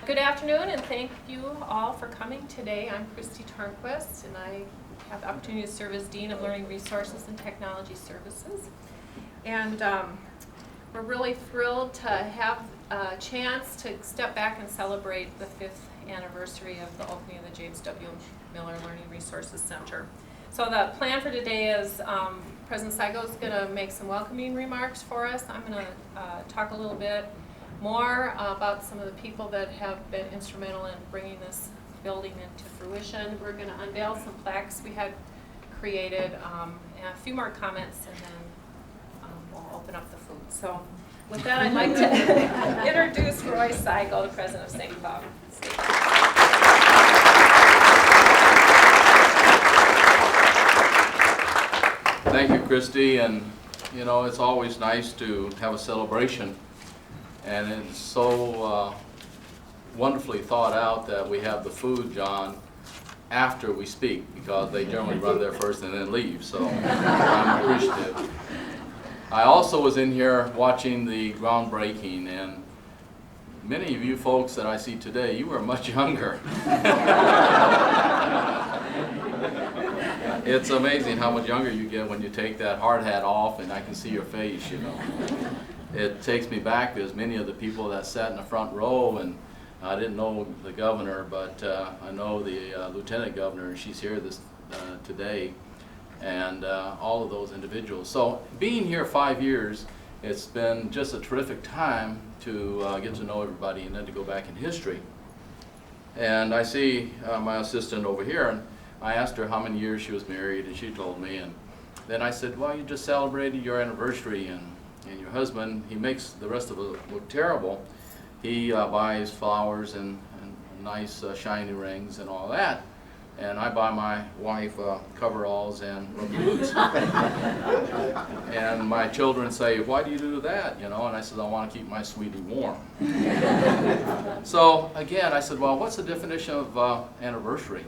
Good afternoon, and thank you all for coming today. I'm Christy Tarnquist, and I have the opportunity to serve as Dean of Learning Resources and Technology Services. And we're really thrilled to have a chance to step back and celebrate the 5th anniversary of the opening of the James W. Miller Learning Resources Center. So the plan for today is President Saigo is going to make some welcoming remarks for us. I'm going to talk a little bit more about some of the people that have been instrumental in bringing this building into fruition. We're going to unveil some plaques we had created, and a few more comments, and then we'll open up the food. So with that, I'd like to introduce Roy Saigo, the President of St. Cloud State. Thank you, Christy, and you know, it's always nice to have a celebration. And it's so wonderfully thought out that we have the food, John, after we speak, because they generally run there first and then leave, so I'm appreciative. I also was in here watching the groundbreaking, and many of you folks that I see today, you were much younger. It's amazing how much younger you get when you take that hard hat off, and I can see your face, you know. It takes me back because many of the people that sat in the front row, and I didn't know the governor, but I know the lieutenant governor, and she's here today, and all of those individuals. So being here 5 years, it's been just a terrific time to get to know everybody and then to go back in history. And I see my assistant over here, and I asked her how many years she was married, and she told me, and then I said, well, you just celebrated your anniversary, and your husband, he makes the rest of it look terrible. He buys flowers and nice shiny rings and all that. And I buy my wife coveralls and rubber boots. And my children say, why do you do that? You know, and I said, I want to keep my sweetie warm. So again, I said, well, what's the definition of anniversary?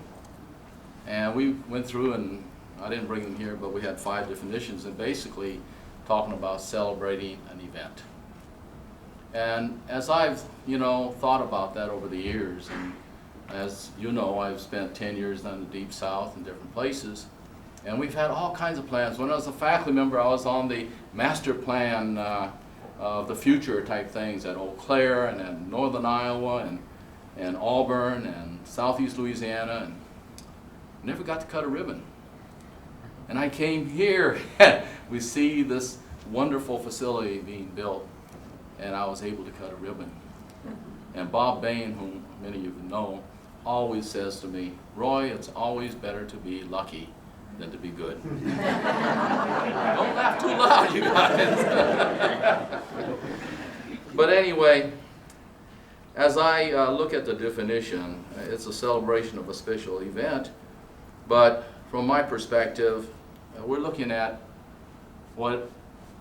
And we went through, and I didn't bring them here, but we had 5 definitions, and basically talking about celebrating an event. And as I've, thought about that over the years, and as you know, I've spent 10 years in the Deep South in different places, and we've had all kinds of plans. When I was a faculty member, I was on the master plan of the future type things at Eau Claire and in Northern Iowa and Auburn and Southeast Louisiana, and never got to cut a ribbon. And I came here, we see this wonderful facility being built, and I was able to cut a ribbon. And Bob Bain, whom many of you know, always says to me, Roy, it's always better to be lucky than to be good. Don't laugh too loud, you guys. But anyway, as I look at the definition, it's a celebration of a special event, but from my perspective, we're looking at what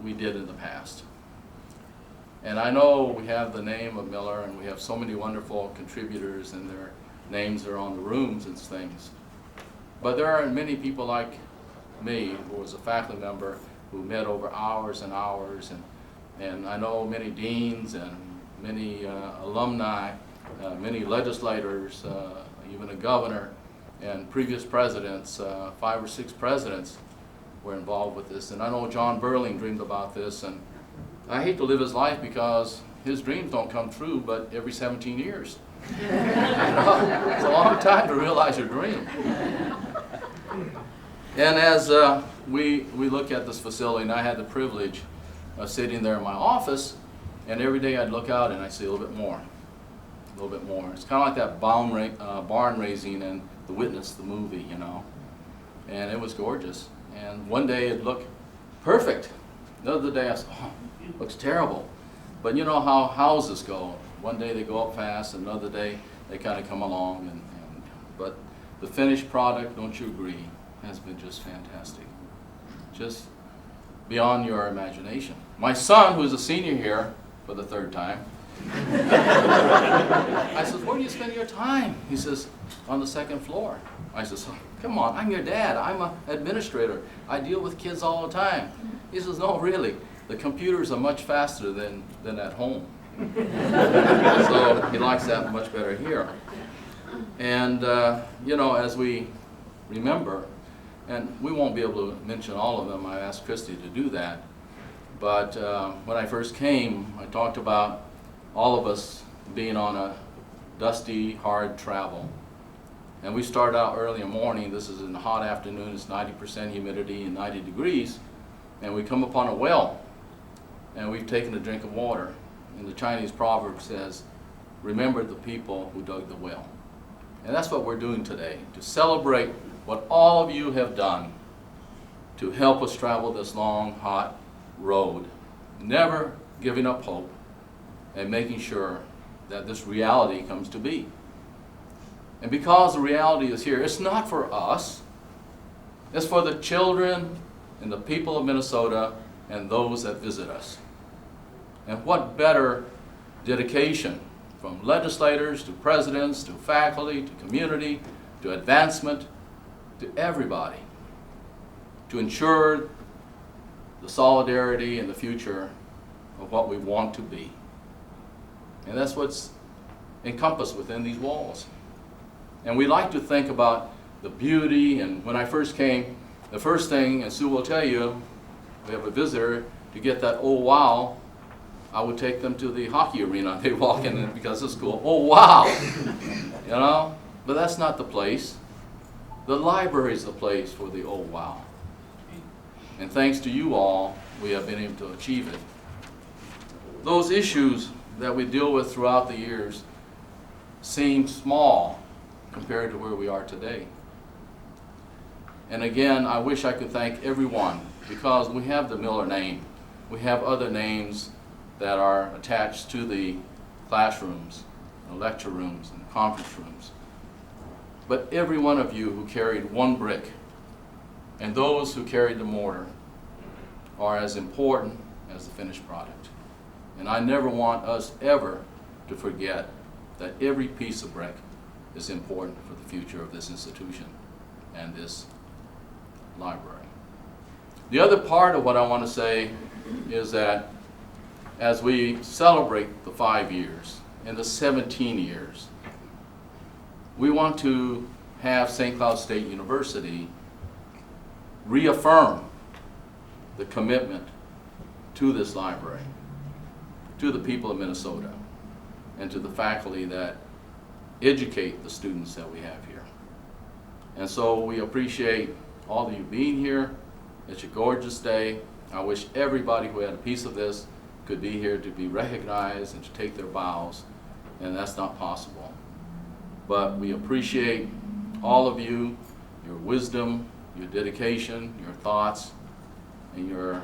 we did in the past. And I know we have the name of Miller, and we have so many wonderful contributors, and their names are on the rooms and things. But there are many people like me, who was a faculty member, who met over hours and hours, and I know many deans and many alumni, many legislators, even a governor, and previous presidents, 5 or 6 presidents were involved with this. And I know John Berling dreamed about this, and I hate to live his life because his dreams don't come true but every 17 years. It's a long time to realize your dream. And as we look at this facility, and I had the privilege of sitting there in my office, and every day I'd look out and I'd see a little bit more. A little bit more. It's kind of like that barn raising in The Witness, the movie, and it was gorgeous. And one day it looked perfect. Another day I said, oh, it looks terrible. But you know how houses go. One day they go up fast, and another day they kind of come along. But the finished product, don't you agree, has been just fantastic. Just beyond your imagination. My son, who's a senior here for the 3rd time, I said, where do you spend your time? He says, on the 2nd floor. I says, oh, come on, I'm your dad. I'm an administrator. I deal with kids all the time. He says, no, really. The computers are much faster than at home. So he likes that much better here. And, you know, as we remember, and we won't be able to mention all of them, I asked Christy to do that, but when I first came, I talked about all of us being on a dusty, hard travel. And we start out early in the morning. This is in the hot afternoon. It's 90% humidity and 90 degrees. And we come upon a well, and we've taken a drink of water. And the Chinese proverb says, remember the people who dug the well. And that's what we're doing today, to celebrate what all of you have done to help us travel this long, hot road, never giving up hope and making sure that this reality comes to be. And because the reality is here, it's not for us, it's for the children and the people of Minnesota and those that visit us. And what better dedication from legislators to presidents to faculty to community to advancement to everybody to ensure the solidarity and the future of what we want to be. And that's what's encompassed within these walls. And we like to think about the beauty, and when I first came, the first thing, and Sue will tell you, we have a visitor, to get that oh wow, I would take them to the hockey arena. They walk in because it's cool. Oh wow! You know? But that's not the place. The library is the place for the oh wow. And thanks to you all, we have been able to achieve it. Those issues that we deal with throughout the years seem small compared to where we are today. And again, I wish I could thank everyone, because we have the Miller name. We have other names that are attached to the classrooms, the lecture rooms, and conference rooms. But every one of you who carried one brick and those who carried the mortar are as important as the finished product. And I never want us ever to forget that every piece of brick is important for the future of this institution and this library. The other part of what I want to say is that as we celebrate the 5 years and the 17 years, we want to have St. Cloud State University reaffirm the commitment to this library, to the people of Minnesota, and to the faculty that educate the students that we have here. And so we appreciate all of you being here. It's a gorgeous day. I wish everybody who had a piece of this could be here to be recognized and to take their bows, and that's not possible. But we appreciate all of you, your wisdom, your dedication, your thoughts, and your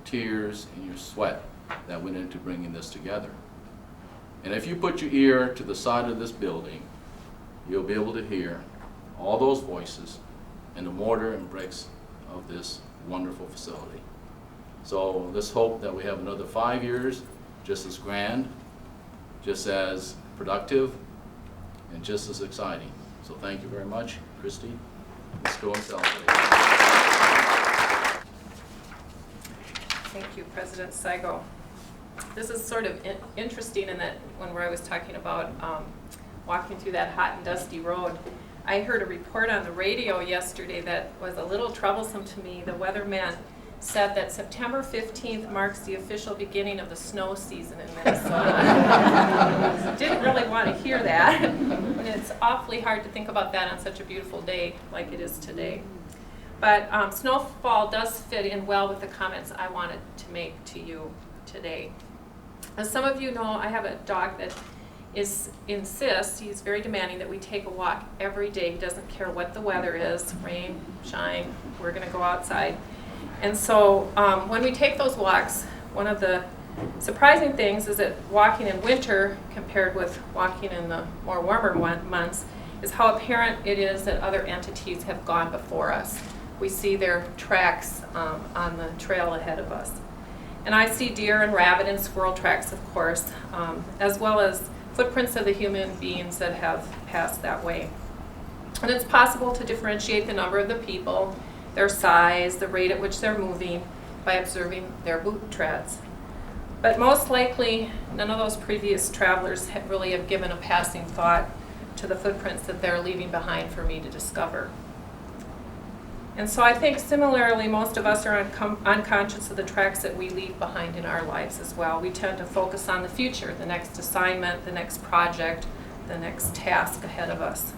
tears and your sweat that went into bringing this together. And if you put your ear to the side of this building, you'll be able to hear all those voices and the mortar and bricks of this wonderful facility. So let's hope that we have another 5 years just as grand, just as productive, and just as exciting. So thank you very much, Christy. Let's go and celebrate. Thank you, President Saigo. This is sort of interesting in that where I was talking about walking through that hot and dusty road, I heard a report on the radio yesterday that was a little troublesome to me. The weatherman said that September 15th marks the official beginning of the snow season in Minnesota. Didn't really want to hear that. And it's awfully hard to think about that on such a beautiful day like it is today. But snowfall does fit in well with the comments I wanted to make to you today. As some of you know, I have a dog that insists, he's very demanding, that we take a walk every day. He doesn't care what the weather is, rain, shine, we're going to go outside. And so when we take those walks, one of the surprising things is that walking in winter compared with walking in the more warmer months is how apparent it is that other entities have gone before us. We see their tracks on the trail ahead of us. And I see deer and rabbit and squirrel tracks, of course, as well as footprints of the human beings that have passed that way. And it's possible to differentiate the number of the people, their size, the rate at which they're moving by observing their boot treads. But most likely, none of those previous travelers really have given a passing thought to the footprints that they're leaving behind for me to discover. And so I think similarly, most of us are unconscious of the tracks that we leave behind in our lives as well. We tend to focus on the future, the next assignment, the next project, the next task ahead of us.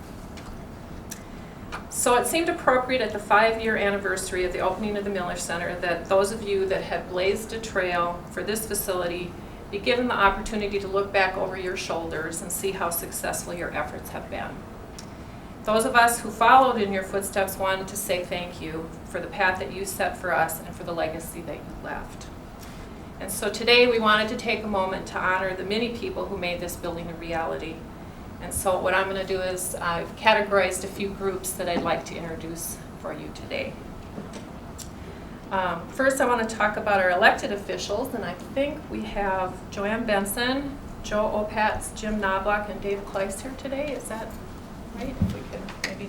So it seemed appropriate at the 5-year anniversary of the opening of the Miller Center that those of you that had blazed a trail for this facility be given the opportunity to look back over your shoulders and see how successful your efforts have been. Those of us who followed in your footsteps wanted to say thank you for the path that you set for us and for the legacy that you left. And so today we wanted to take a moment to honor the many people who made this building a reality. And so what I'm going to do is I've categorized a few groups that I'd like to introduce for you today. First, I want to talk about our elected officials, and I think we have Joanne Benson, Joe Opatz, Jim Knobloch, and Dave Kleiss here today. Is that right? If we could maybe.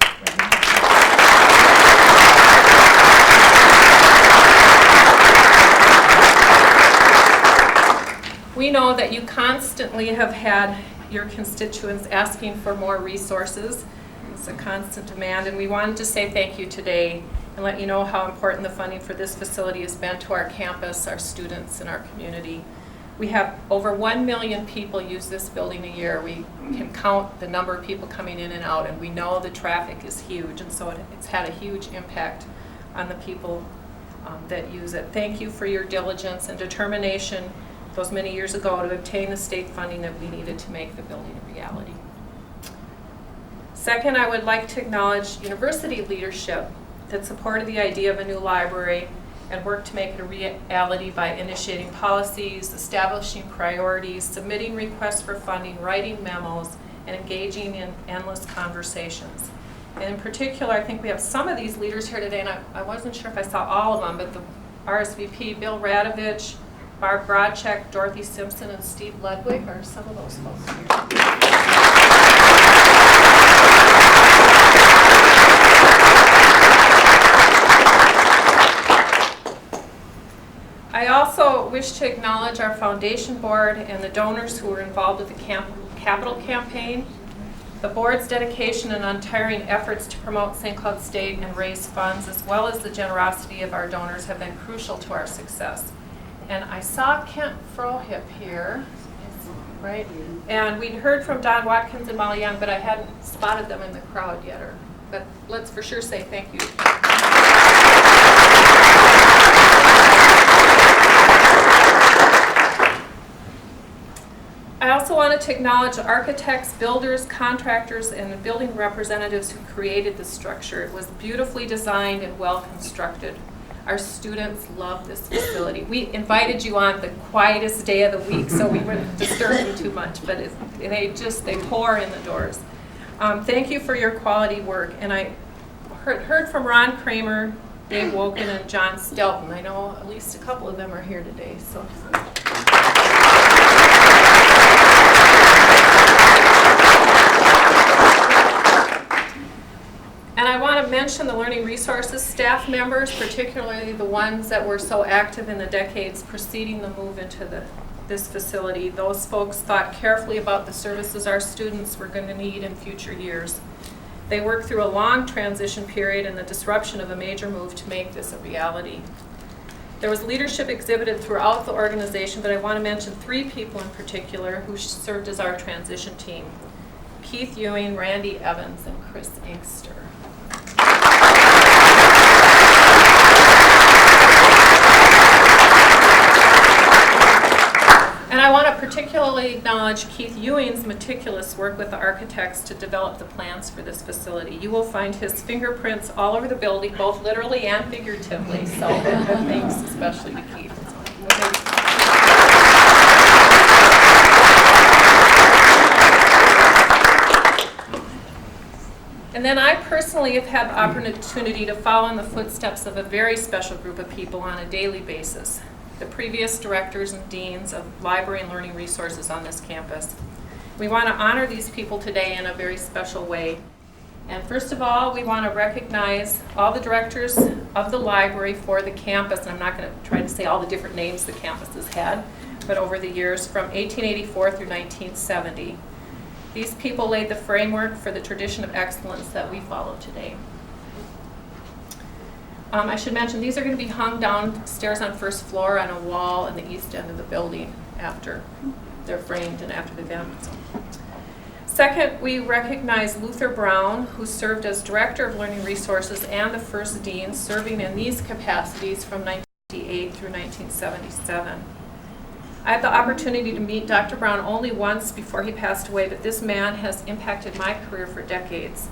We know that you constantly have had your constituents asking for more resources. It's a constant demand, and we wanted to say thank you today and let you know how important the funding for this facility has been to our campus, our students, and our community. We have over 1 million people use this building a year. We can count the number of people coming in and out, and we know the traffic is huge, and so it's had a huge impact on the people that use it. Thank you for your diligence and determination those many years ago to obtain the state funding that we needed to make the building a reality. Second, I would like to acknowledge university leadership that supported the idea of a new library and worked to make it a reality by initiating policies, establishing priorities, submitting requests for funding, writing memos, and engaging in endless conversations. And in particular, I think we have some of these leaders here today, and I wasn't sure if I saw all of them, but the RSVP, Bill Radovich, Barb Brodcheck, Dorothy Simpson, and Steve Ludwig are some of those folks here. I also wish to acknowledge our foundation board and the donors who were involved with the capital campaign. The board's dedication and untiring efforts to promote St. Cloud State and raise funds, as well as the generosity of our donors, have been crucial to our success. And I saw Kent Frohip here, right? And we'd heard from Don Watkins and Molly Young, but I hadn't spotted them in the crowd yet. But let's for sure say thank you. I also wanted to acknowledge the architects, builders, contractors, and the building representatives who created the structure. It was beautifully designed and well constructed. Our students love this facility. We invited you on the quietest day of the week, so we wouldn't disturb you too much, but they pour in the doors. Thank you for your quality work. And I heard from Ron Kramer, Dave Woken, and John Stelton. I know at least a couple of them are here today. So. And I want to mention the learning resources staff members, particularly the ones that were so active in the decades preceding the move into this facility. Those folks thought carefully about the services our students were going to need in future years. They worked through a long transition period and the disruption of a major move to make this a reality. There was leadership exhibited throughout the organization, but I want to mention 3 people in particular who served as our transition team: Keith Ewing, Randy Evans, and Chris Inkster. And I want to particularly acknowledge Keith Ewing's meticulous work with the architects to develop the plans for this facility. You will find his fingerprints all over the building, both literally and figuratively, so thanks especially to Keith. And then I personally have had the opportunity to follow in the footsteps of a very special group of people on a daily basis: the previous directors and deans of library and learning resources on this campus. We want to honor these people today in a very special way. And first of all, we want to recognize all the directors of the library for the campus, and I'm not going to try to say all the different names the campus has had, but over the years from 1884 through 1970. These people laid the framework for the tradition of excellence that we follow today. I should mention, these are going to be hung downstairs on first floor on a wall in the east end of the building after they're framed and after the event. Second, we recognize Luther Brown, who served as Director of Learning Resources and the first Dean, serving in these capacities from 1958 through 1977. I had the opportunity to meet Dr. Brown only once before he passed away, but this man has impacted my career for decades.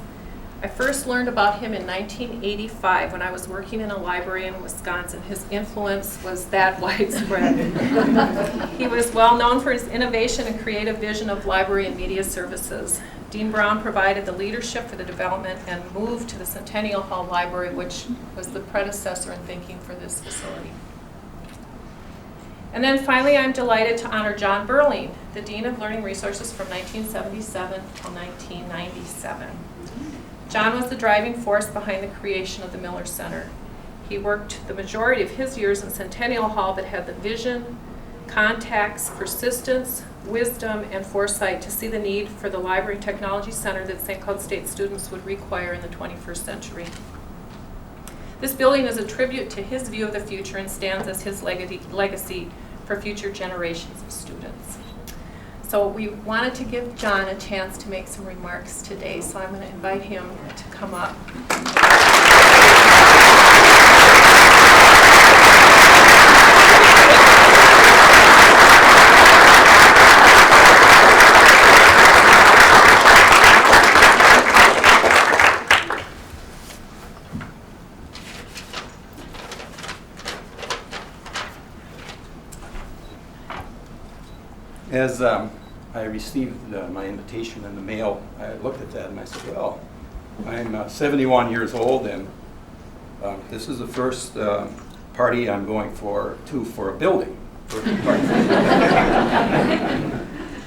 I first learned about him in 1985 when I was working in a library in Wisconsin. His influence was that widespread. He was well known for his innovation and creative vision of library and media services. Dean Brown provided the leadership for the development and move to the Centennial Hall Library, which was the predecessor in thinking for this facility. And then finally, I'm delighted to honor John Berling, the Dean of Learning Resources from 1977 until 1997. John was the driving force behind the creation of the Miller Center. He worked the majority of his years in Centennial Hall, but had the vision, contacts, persistence, wisdom, and foresight to see the need for the Library and Technology Center that St. Cloud State students would require in the 21st century. This building is a tribute to his view of the future and stands as his legacy for future generations of students. So we wanted to give John a chance to make some remarks today, so I'm going to invite him to come up. As I received my invitation in the mail, I looked at that and I said, well, I'm 71 years old, and this is the first party I'm going for a building.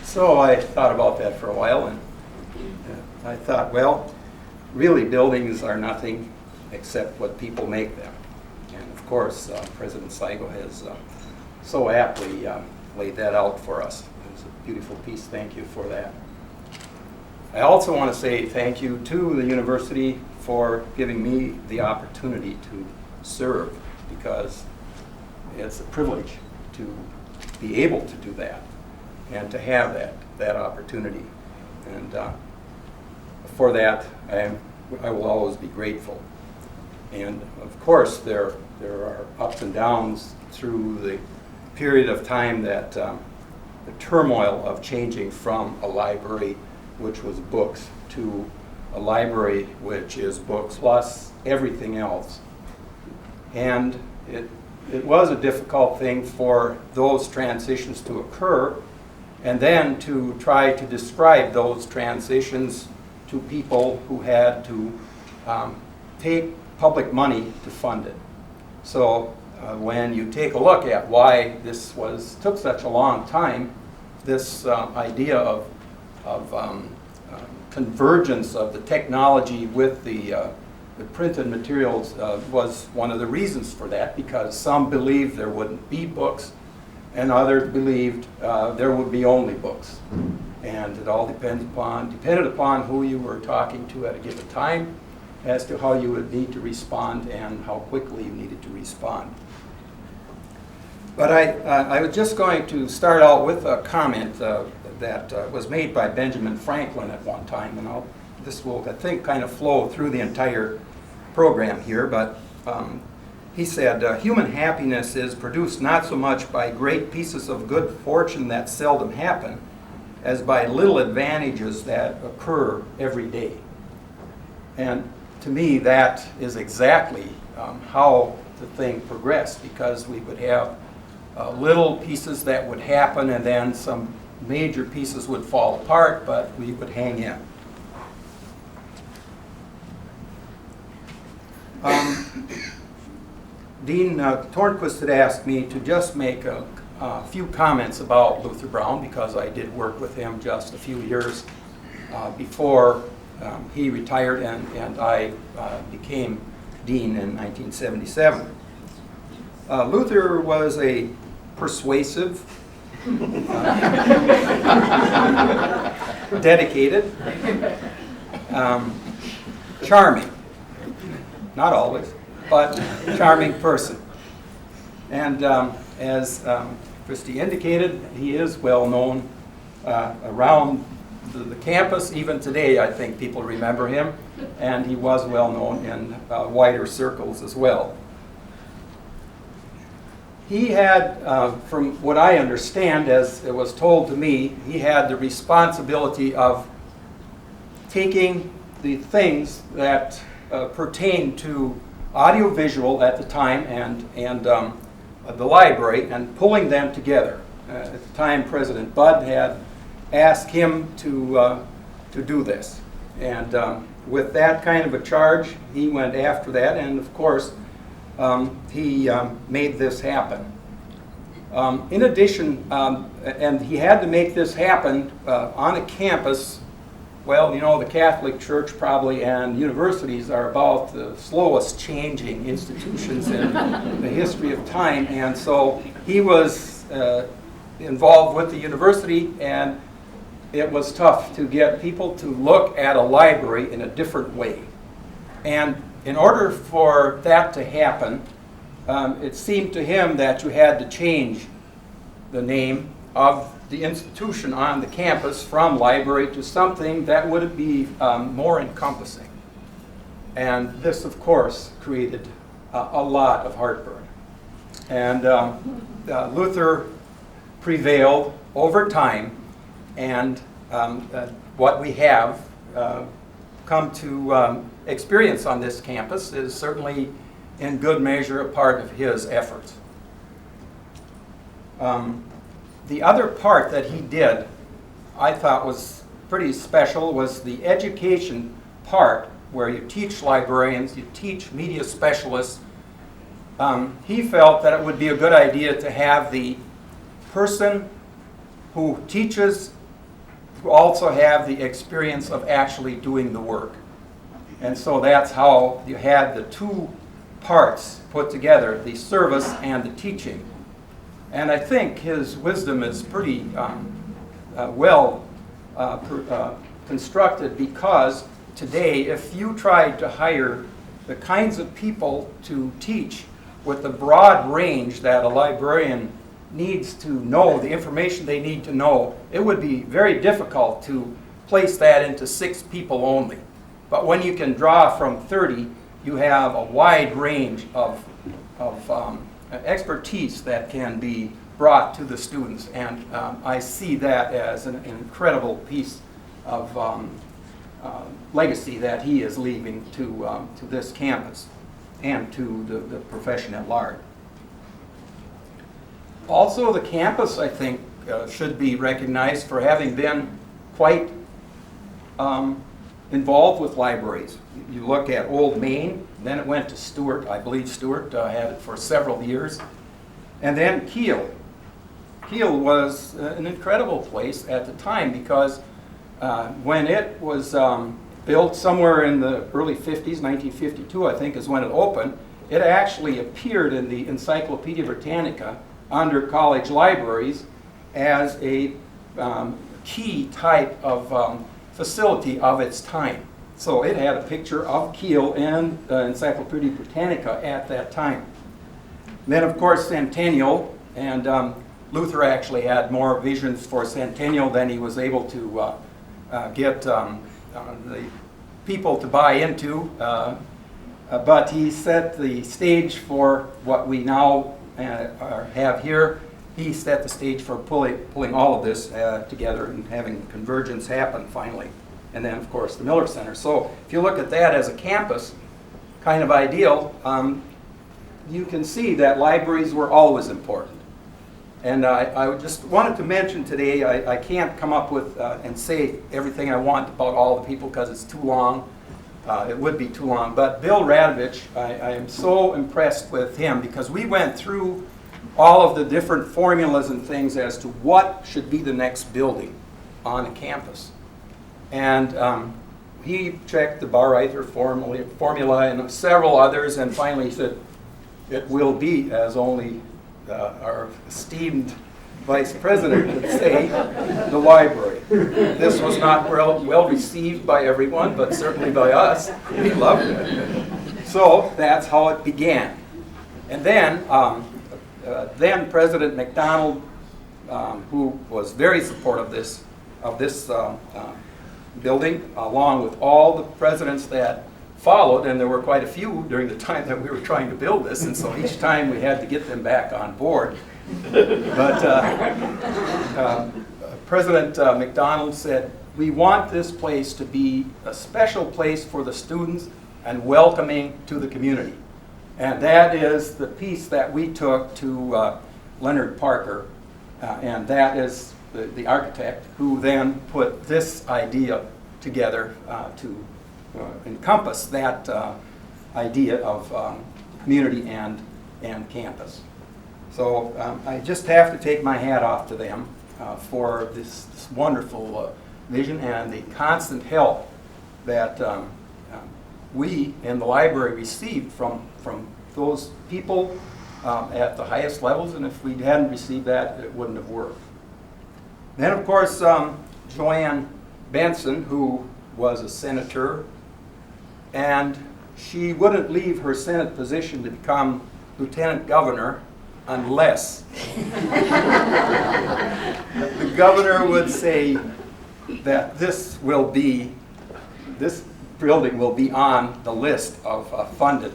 So I thought about that for a while, and I thought, well, really buildings are nothing except what people make them. And of course, President Saigo has so aptly laid that out for us. Beautiful piece. Thank you for that. I also want to say thank you to the university for giving me the opportunity to serve, because it's a privilege to be able to do that and to have that opportunity. And for that, I will always be grateful. And of course, there are ups and downs through the period of time that the turmoil of changing from a library which was books to a library which is books plus everything else. And it was a difficult thing for those transitions to occur, and then to try to describe those transitions to people who had to take public money to fund it. So when you take a look at why this took such a long time, this idea of convergence of the technology with the printed materials was one of the reasons for that, because some believed there wouldn't be books and others believed there would be only books. And it all depended upon who you were talking to at a given time as to how you would need to respond and how quickly you needed to respond. But I was just going to start out with a comment that was made by Benjamin Franklin at one time, and this will, I think, kind of flow through the entire program here, but he said, human happiness is produced not so much by great pieces of good fortune that seldom happen, as by little advantages that occur every day. And to me, that is exactly how the thing progressed, because we would have little pieces that would happen, and then some major pieces would fall apart, but we would hang in. Dean Tornquist had asked me to just make a few comments about Luther Brown, because I did work with him just a few years before he retired and I became dean in 1977. Luther was a persuasive, dedicated, charming, not always, but charming person. And as Christy indicated, he is well known around the campus. Even today, I think people remember him, and he was well known in wider circles as well. He had, from what I understand, as it was told to me, he had the responsibility of taking the things that pertain to audiovisual at the time and the library and pulling them together. At the time, President Budd had asked him to do this. And with that kind of a charge, he went after that, and of course, he made this happen. In addition, and he had to make this happen on a campus. Well, you know, the Catholic Church probably and universities are about the slowest changing institutions in the history of time, and so he was involved with the university, and it was tough to get people to look at a library in a different way. And in order for that to happen, it seemed to him that you had to change the name of the institution on the campus from library to something that would be more encompassing. And this, of course, created a lot of heartburn. And Luther prevailed over time, and what we have come to experience on this campus is certainly in good measure a part of his efforts. The other part that he did, I thought was pretty special, was the education part where you teach librarians, you teach media specialists. He felt that it would be a good idea to have the person who teaches who also have the experience of actually doing the work. And so that's how you had the two parts put together, the service and the teaching. And I think his wisdom is pretty well constructed, because today, if you tried to hire the kinds of people to teach with the broad range that a librarian needs to know, the information they need to know, it would be very difficult to place that into 6 people only. But when you can draw from 30, you have a wide range of expertise that can be brought to the students, and I see that as an incredible piece of legacy that he is leaving to this campus and to the profession at large. Also, the campus, I think, should be recognized for having been quite involved with libraries. You look at Old Main, then it went to Stewart. I believe Stewart had it for several years. And then Kiel. Kiel was an incredible place at the time, because when it was built somewhere in the early 50s, 1952 I think is when it opened, it actually appeared in the Encyclopedia Britannica under college libraries as a key type of facility of its time. So it had a picture of Kiel in Encyclopedia Britannica at that time. Then, of course, Centennial, and Luther actually had more visions for Centennial than he was able to get the people to buy into, but he set the stage for what we now have here. He set the stage for pulling all of this together and having convergence happen finally. And then, of course, the Miller Center. So if you look at that as a campus kind of ideal, you can see that libraries were always important. And I just wanted to mention today, I can't come up with and say everything I want about all the people because it's too long. It would be too long. But Bill Radovich, I am so impressed with him, because we went through all of the different formulas and things as to what should be the next building on a campus. And he checked the Baureiter formula and several others, and finally said, it will be, as only our esteemed vice president would say, the library. This was not well received by everyone, but certainly by us. We loved it. So that's how it began. And then President McDonald, who was very supportive of this building, along with all the presidents that followed, and there were quite a few during the time that we were trying to build this, and so each time we had to get them back on board. But President McDonald said, we want this place to be a special place for the students and welcoming to the community. And that is the piece that we took to Leonard Parker, and that is the architect who then put this idea together to encompass that idea of community and campus. So I just have to take my hat off to them for this wonderful vision and the constant help that we in the library received from those people at the highest levels, and if we hadn't received that, it wouldn't have worked. Then, of course, Joanne Benson, who was a senator, and she wouldn't leave her Senate position to become lieutenant governor unless the governor would say that this building will be on the list of funded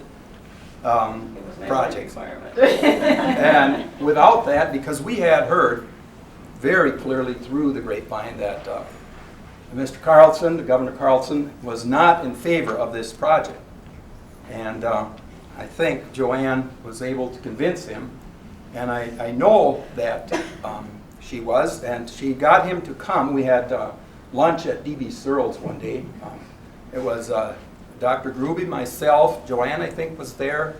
projects. And without that, because we had heard very clearly through the grapevine that Mr. Carlson, the Governor Carlson, was not in favor of this project. And I think Joanne was able to convince him, and I know that she was, and she got him to come. We had lunch at D.B. Searles one day. It was Dr. Gruby, myself, Joanne, I think, was there,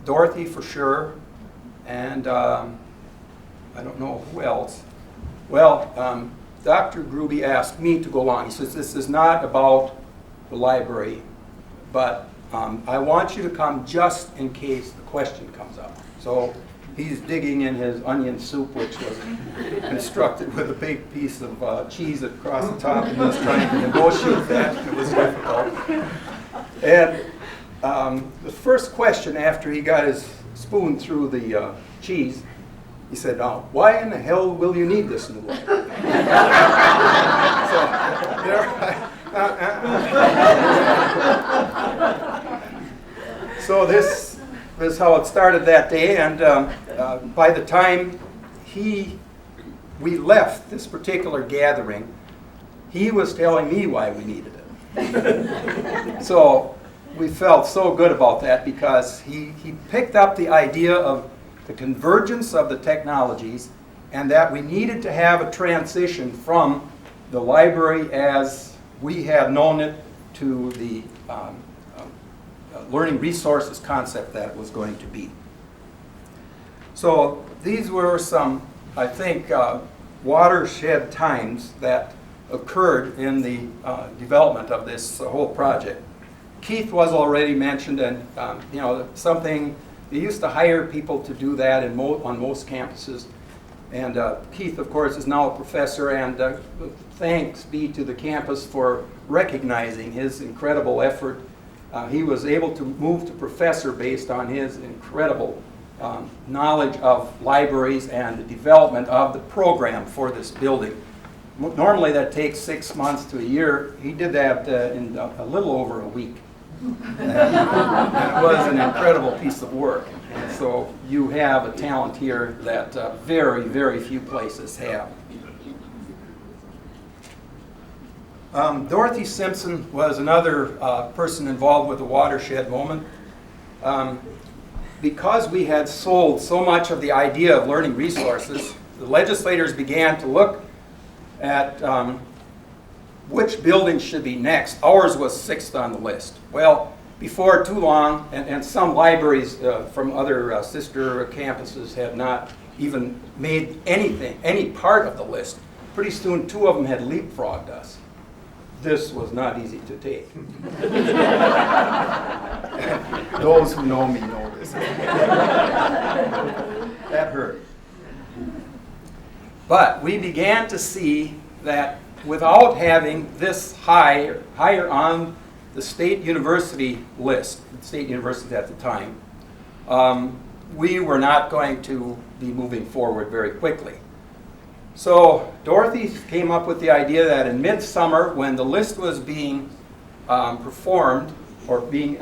Dorothy for sure, and I don't know who else. Well, Dr. Gruby asked me to go along. He says, this is not about the library, but I want you to come just in case the question comes up. So he's digging in his onion soup, which was constructed with a big piece of cheese across the top, and he was trying to negotiate that, and it was difficult. And the first question after he got his spoon through the cheese, he said, why in the hell will you need this new library? So this is how it started that day, and by the time we left this particular gathering, he was telling me why we needed it. So we felt so good about that because he picked up the idea of the convergence of the technologies and that we needed to have a transition from the library as we had known it to the learning resources concept that it was going to be. So these were some, I think, watershed times that occurred in the development of this whole project. Keith was already mentioned, and something, they used to hire people to do that on most campuses. And Keith, of course, is now a professor, and thanks be to the campus for recognizing his incredible effort. He was able to move to professor based on his incredible knowledge of libraries and the development of the program for this building. Normally that takes 6 months to a year. He did that in a little over a week. And it was an incredible piece of work. And so you have a talent here that very, very few places have. Dorothy Simpson was another person involved with the watershed moment. Because we had sold so much of the idea of learning resources, the legislators began to look at which building should be next. Ours was 6th on the list. Well, before too long, and some libraries from other sister campuses had not even made any part of the list. Pretty soon, 2 of them had leapfrogged us. This was not easy to take. Those who know me know this. That hurt. But we began to see that without having this higher on the state university list, state universities at the time, we were not going to be moving forward very quickly. So Dorothy came up with the idea that in midsummer, when the list was being performed or being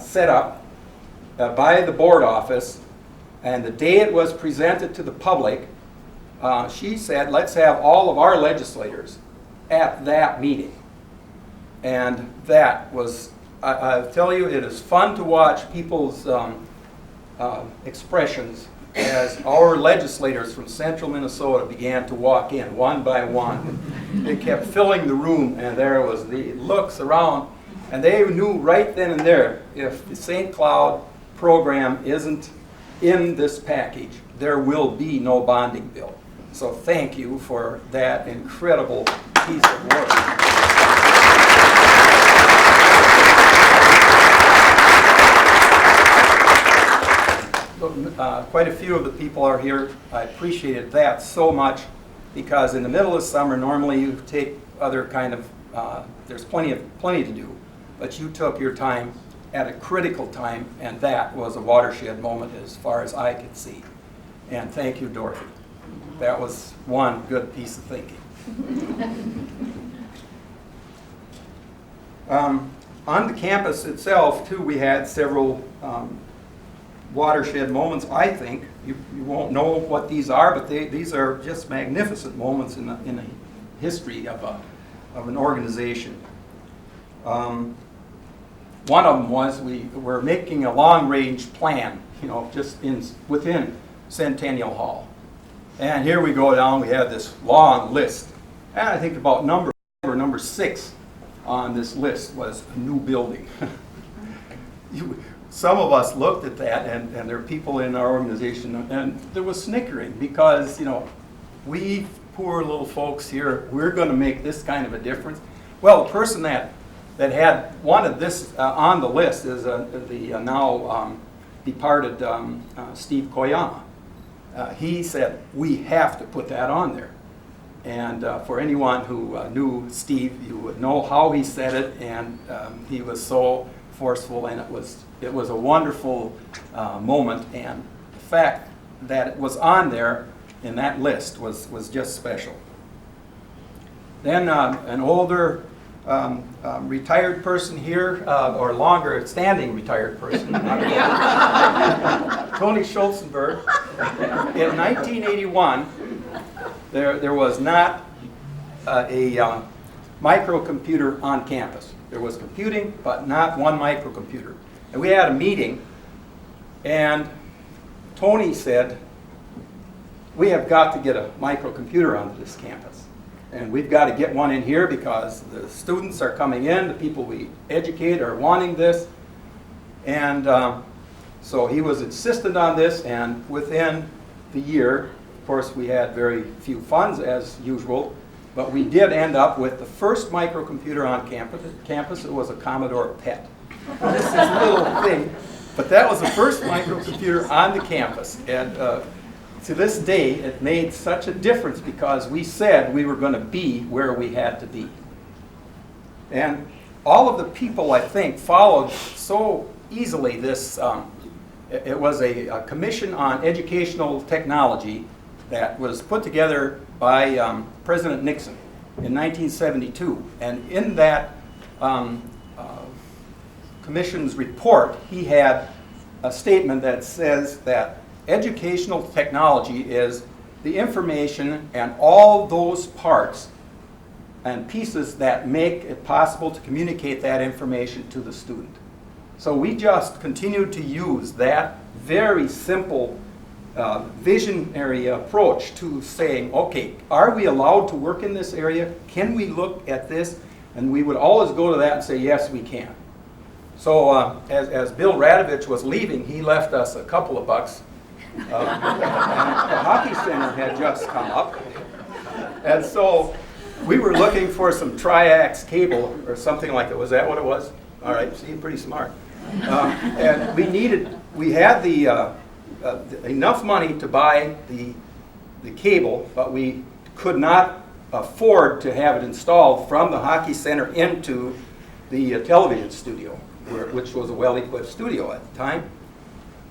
set up by the board office, and the day it was presented to the public, she said, let's have all of our legislators at that meeting. And that was, I'll tell you, it is fun to watch people's expressions as our legislators from central Minnesota began to walk in one by one. They kept filling the room, and there was the looks around, and they knew right then and there, if the St. Cloud program isn't in this package, there will be no bonding bill. So thank you for that incredible piece of work. Quite a few of the people are here. I appreciated that so much, because in the middle of summer, normally you take other kind of, there's plenty to do, but you took your time at a critical time, and that was a watershed moment as far as I could see. And thank you, Dorothy. That was one good piece of thinking. On the campus itself, too, we had several watershed moments, I think. You won't know what these are, but these are just magnificent moments in the history of an organization. One of them was we were making a long-range plan, just within Centennial Hall. And here we go down, we have this long list. And I think about number 6 on this list was a new building. Some of us looked at that, and there are people in our organization, and there was snickering, because, we poor little folks here, we're going to make this kind of a difference. Well, the person that had wanted this on the list is the now departed Steve Koyama. He said, we have to put that on there. And for anyone who knew Steve, you would know how he said it, and he was so forceful, and it was a wonderful moment, and the fact that it was on there in that list was just special. Then an older retired person here, or longer standing retired person, Tony Schulzenberg. In 1981, there was not a microcomputer on campus. There was computing, but not one microcomputer. And we had a meeting, and Tony said, we have got to get a microcomputer onto this campus. And we've got to get one in here because the students are coming in, the people we educate are wanting this. And so he was insistent on this, and within the year, of course, we had very few funds as usual, but we did end up with the first microcomputer on campus. It was a Commodore PET. This is a little thing, but that was the first microcomputer on the campus. And to this day, it made such a difference because we said we were going to be where we had to be. And all of the people, I think, followed so easily this. It was a commission on educational technology that was put together by President Nixon in 1972. And in that commission's report, he had a statement that says that educational technology is the information and all those parts and pieces that make it possible to communicate that information to the student. So we just continued to use that very simple visionary approach to saying, okay, are we allowed to work in this area? Can we look at this? And we would always go to that and say, yes, we can. So as Bill Radovich was leaving, he left us a couple of bucks. And the hockey center had just come up. And so we were looking for some triax cable or something like that. Was that what it was? All right, see, pretty smart. And we had enough money to buy the the cable, but we could not afford to have it installed from the hockey center into the television studio, which was a well-equipped studio at the time.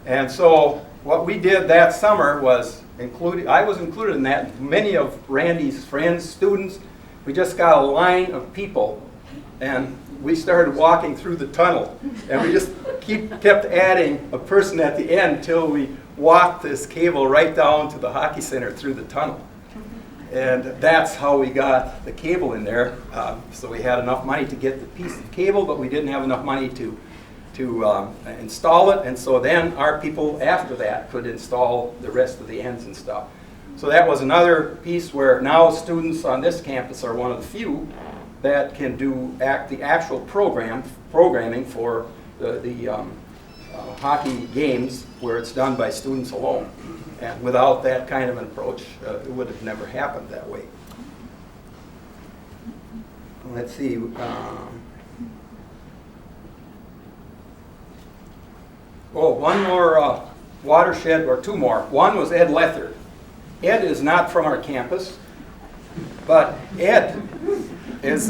And so what we did that summer was I was included in that. Many of Randy's friends, students, we just got a line of people, and we started walking through the tunnel, and we just kept adding a person at the end till we walked this cable right down to the hockey center through the tunnel. And that's how we got the cable in there. So we had enough money to get the piece of cable, but we didn't have enough money to install it, and so then our people after that could install the rest of the ends and stuff. So that was another piece where now students on this campus are one of the few that can do the actual programming for the hockey games, where it's done by students alone. And without that kind of an approach, it would have never happened that way. Let's see. One more watershed, or two more. One was Ed Lether. Ed is not from our campus, but Ed is,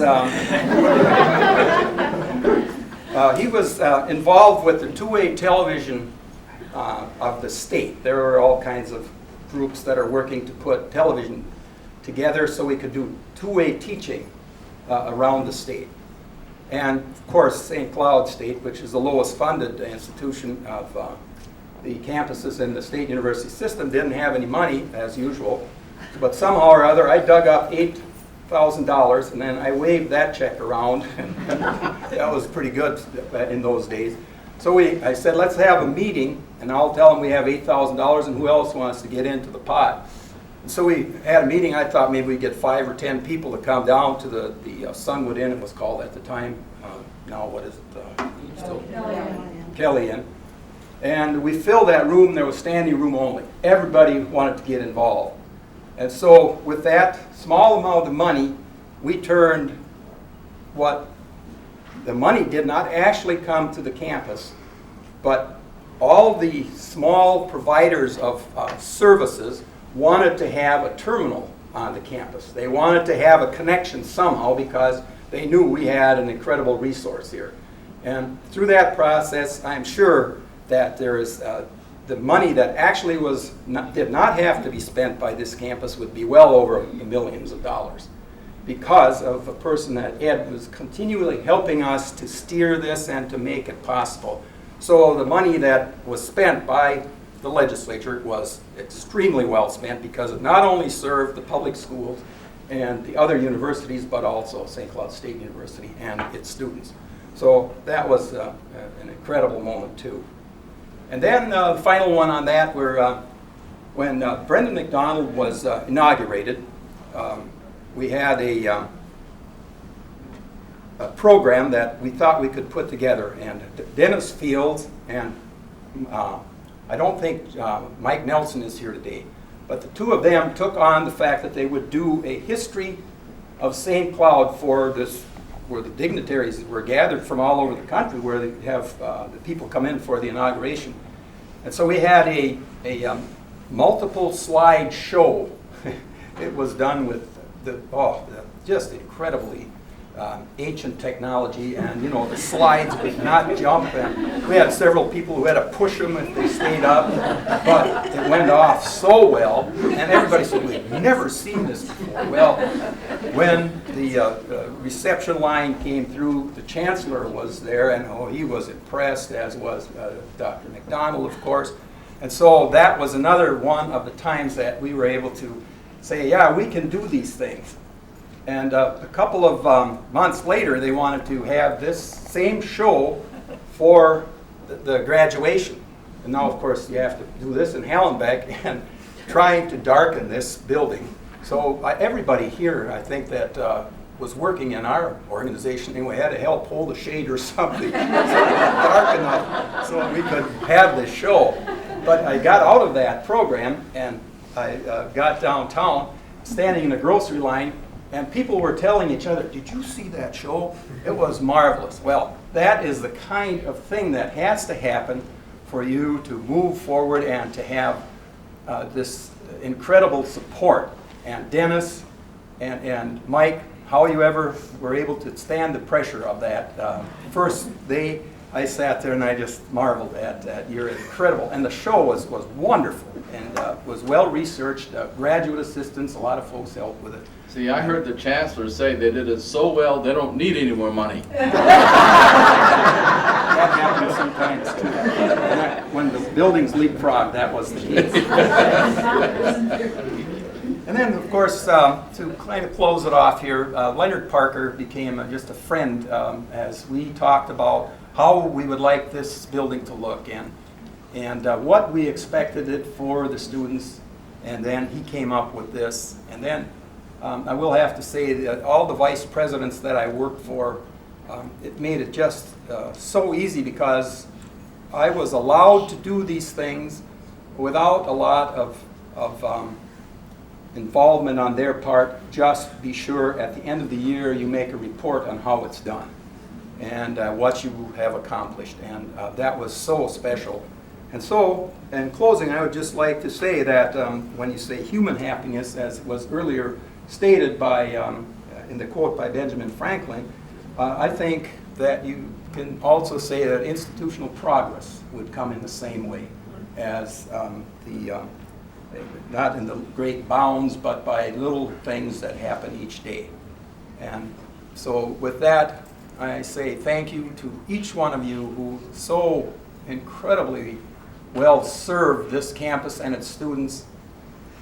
he was involved with the two-way television of the state. There are all kinds of groups that are working to put television together so we could do two-way teaching around the state. And of course, St. Cloud State, which is the lowest funded institution of the campuses in the state university system, didn't have any money, as usual. But somehow or other, I dug up $8,000, and then I waved that check around. And that was pretty good in those days. So I said, let's have a meeting, and I'll tell them we have $8,000, and who else wants to get into the pot? And so we had a meeting. I thought maybe we'd get 5 or 10 people to come down to the Sunwood Inn, it was called at the time. Now what is it? Still Kelly Inn. And we filled that room. There was standing room only. Everybody wanted to get involved. And so with that small amount of money, we turned what the money did not actually come to the campus, but all the small providers of services wanted to have a terminal on the campus. They wanted to have a connection somehow because they knew we had an incredible resource here. And through that process, I'm sure that there is the money that actually did not have to be spent by this campus would be well over millions of dollars, because of a person that Ed was continually helping us to steer this and to make it possible. So the money that was spent by the legislature was extremely well spent, because it not only served the public schools and the other universities, but also St. Cloud State University and its students. So that was an incredible moment too. And then the final one on that, where when Brendan McDonald was inaugurated, we had a program that we thought we could put together. And Dennis Fields and I don't think Mike Nelson is here today, but the two of them took on the fact that they would do a history of St. Cloud for this, where the dignitaries were gathered from all over the country, where they have the people come in for the inauguration. And so we had a multiple slide show. It was done with just incredibly ancient technology, and the slides would not jump, and we had several people who had to push them if they stayed up, but it went off so well, and everybody said, we've never seen this before. Well, when the reception line came through, the chancellor was there, and he was impressed, as was Dr. McDonald, of course. And so that was another one of the times that we were able to say, yeah, we can do these things. And a couple of months later, they wanted to have this same show for the graduation. And now, of course, you have to do this in Hallenbeck and trying to darken this building. So everybody here, I think, that was working in our organization anyway, had to help hold the shade or something so it was dark enough so we could have this show. But I got out of that program, and I got downtown, standing in the grocery line, and people were telling each other, did you see that show? It was marvelous. Well, that is the kind of thing that has to happen for you to move forward and to have this incredible support. And Dennis and Mike, how you ever were able to stand the pressure of that. First day, I sat there and I just marveled at that. You're incredible. And the show was wonderful and was well researched. Graduate assistants, a lot of folks helped with it. See, I heard the chancellor say they did it so well they don't need any more money. That happened sometimes too. And when the buildings leapfrogged, that was the case. And then, of course, to kind of close it off here, Leonard Parker became just a friend as we talked about how we would like this building to look and what we expected it for the students. And then he came up with this. And then I will have to say that all the vice presidents that I worked for, it made it just so easy because I was allowed to do these things without a lot of involvement on their part. Just be sure at the end of the year you make a report on how it's done and what you have accomplished. And that was so special. And so, in closing, I would just like to say that when you say human happiness, as was earlier stated by, in the quote by Benjamin Franklin, I think that you can also say that institutional progress would come in the same way as not in the great bounds, but by little things that happen each day. And so with that, I say thank you to each one of you who so incredibly well served this campus and its students,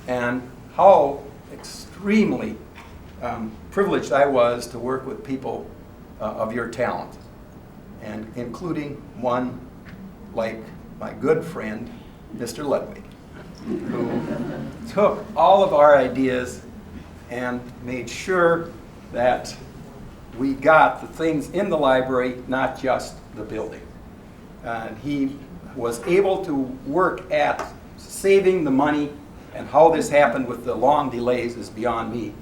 and how extremely privileged I was to work with people of your talent, and including one like my good friend, Mr. Ludwig, who took all of our ideas and made sure that we got the things in the library, not just the building. He was able to work at saving the money, and how this happened with the long delays is beyond me.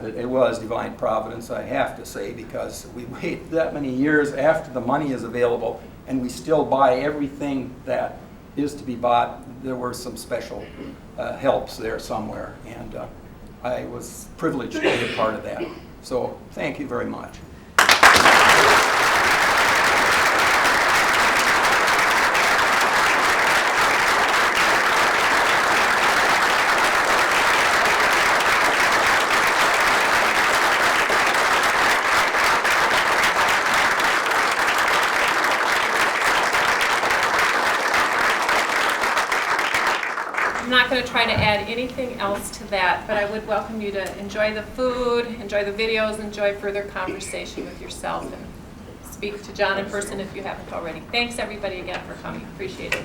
It was divine providence, I have to say, because we wait that many years after the money is available and we still buy everything that is to be bought. There were some special helps there somewhere, and I was privileged to be a part of that. So thank you very much. I'm not going to try to add anything else to that, but I would welcome you to enjoy the food, enjoy the videos, enjoy further conversation with yourself, and speak to John in person if you haven't already. Thanks everybody again for coming. Appreciate it.